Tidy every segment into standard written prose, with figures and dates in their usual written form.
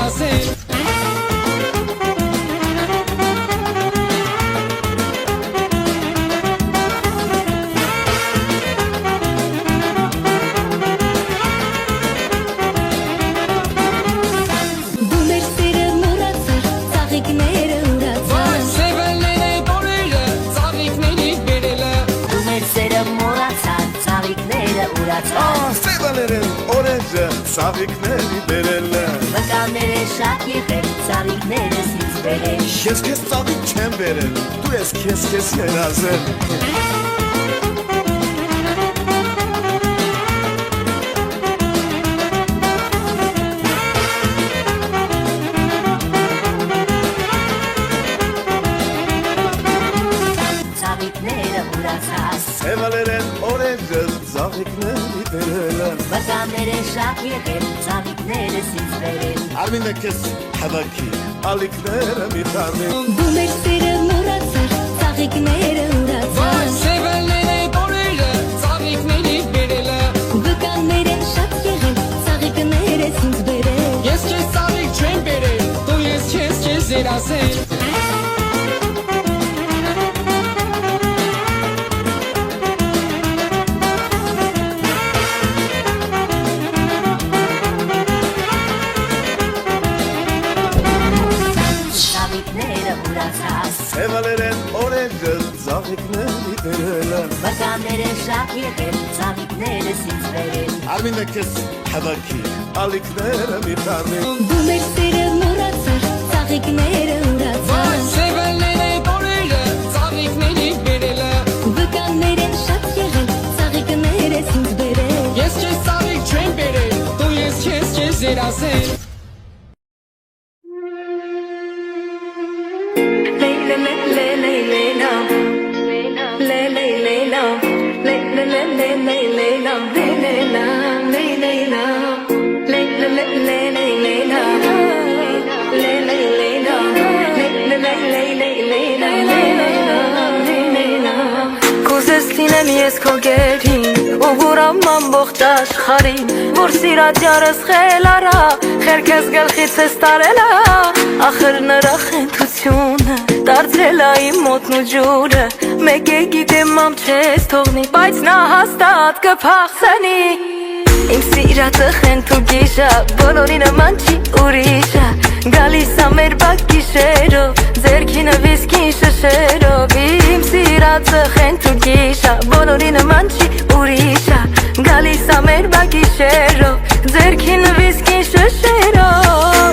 ասել Սևալերեն օրենջը ծաղիկների բերել Վկաները շատ եղել, ծաղիկները սից բերել Ես քեզ ծաղիկ չեմ բերել, դու ես քեզ երազել Ծաղիկները ուրացած Սևալերեն օրենջը ծաղիկների բերել Վկաները շատ եղել, ծաղիկները սից բերել Արմինը քեզ հավաքի, ալիքները մի տարնի Դու մեր սերը մուրացար, ծաղիկները ուրացար Սևալները օրերը ծաղիկների բերել Վկաններ են շատ եղել, ծաղիկները սինց բերել Ես քեզ ծաղիկ չեմ բերել, դու ես քեզ երազել Սևալերեն օրենջը ծաղիկների բերել Վկաները շատ եղել, ծաղիկները սից բերել Արմինը քեզ հավաքի, ալիքները մի տարնի Դու մեր սերը մուրացար, ծաղիկները ուրացար Սևալները օրերը ծաղիկների բերել Վկաններ են շատ եղել, ծաղիկները սինց բերել Ես քեզ ծաղիկ չեմ բերել, դու ես քեզ երազել Կուզեստինեմ ես քո գերին ու գուրամ ամբողջ աշխարհին որ սիրած յարս խելարա խերքես գլխից ես տարելա ախր նրա խենթությունը դարձել է իմ մոտն ու ջուրը մեկ է գիտեմ ամ չես թողնի բայց նա հաստատ կփախցնի Իմ սիրածը խենթ ու գիշա բոլորի նման չի ուրիշա Գալիս ա մեր բակ գիշերով ձերքինը վիսկին շշերով Իմ սիրածը խենթ ու գիշա բոլորի նման չի ուրիշա Գալիս ա մեր բակ գիշերով ձերքինը վիսկին շշերով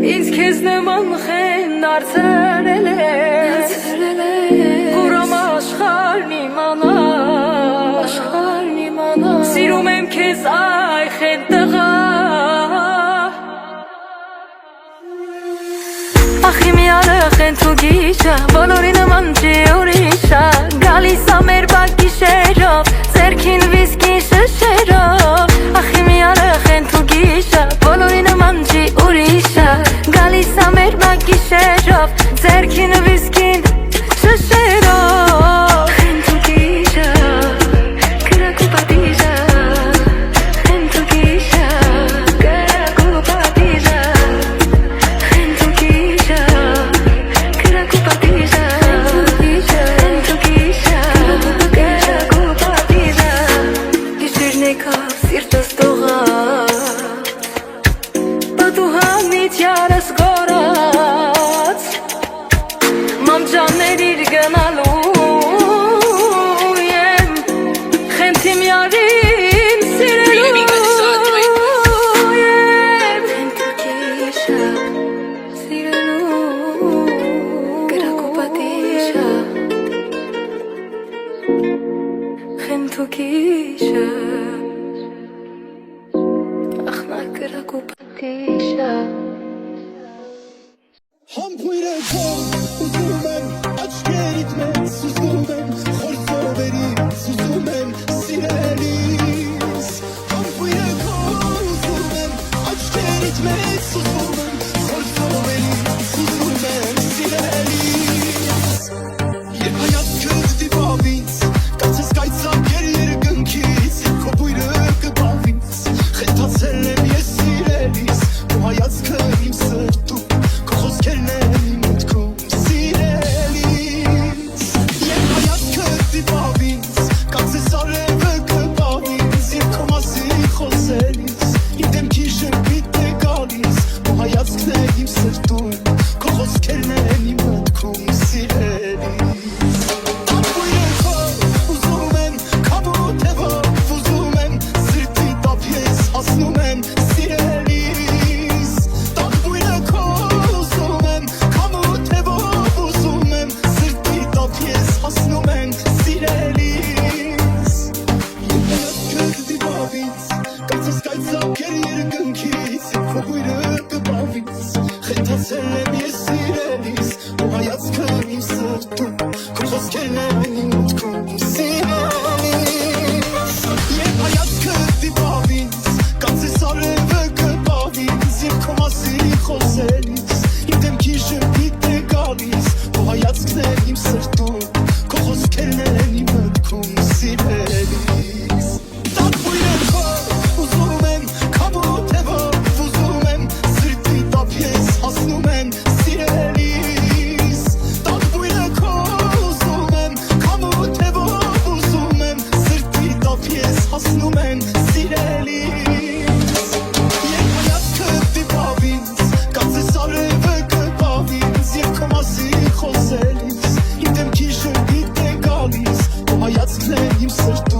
Ինձ քեզ նման խեն դարձրել ես Կուրամ աշխարհն իմանա Սիրում եմ քեզ այ խեն տղա Ախի միարը խենթ ու գիշա բոլորի նման չի ուրիշա Գալիս ա մեր բակ գիշերով ձերքին վիսկին շշերով Ախի միարը խենթ ու գիշա բոլորի նման չի ուրիշա Գալիս ա մեր բակ գիշերով ձերքին վիսկին շշերով Խենթ ու գիշա կրակ ու պատիժա Խենթ ու գիշա կրակ ու պատիժա Խենթ ու գիշա կրակ ու պատիժա Խենթ ու գիշա կրակ ու պատիժա Գիշերն եկավ սիրտս տողած Պատուհանից յարս գորած Մամջաններ իր գնալու եմ Խենթիմ յարին սիրելու եմ Խենթ ու գիշա սիրելու Կրակ ու պատիժա Խենթ ու գիշա Ախնա կրակ ու պատիժա Համբույրը քո ուզում եմ աչքերիդ մեծ սուզում եմ խոր ծովերի հասնում են սիրելիս Եվ կրդի բավից Կացես կայցակեր երկնքից Եվ քո գույրը կբավից Խենթացել եմ ես սիրելիս Ու հայացքը իմ սրտում Քո խոսքերն են իմ մտքում սիրելիս Եվ հայացքը դիպավից Կացես արևը կբավից Եվ քո մասին խոսելիս Իմ դեմքի շպիտ է գալիս Քո հայացքն է իմ սրտում Քո խոսքերն են իմ մտքում սիրելիս Տակ բույրը քո ուզում եմ Քամուտևով ուզում եմ Սրտի տապ ես հասնում եմ սիրելիս Տակ բույրը քո ուզում եմ Քամուտևով ուզում եմ Սրտի տապ ես հասնում եմ սիրելիս Եվ հայացքը դիպավից Կացես արևը կբավից Եվ քո մասին խոսելիս Իմ դեմքի շպիտ է գալիս Քո հայացքն է իմ սրտում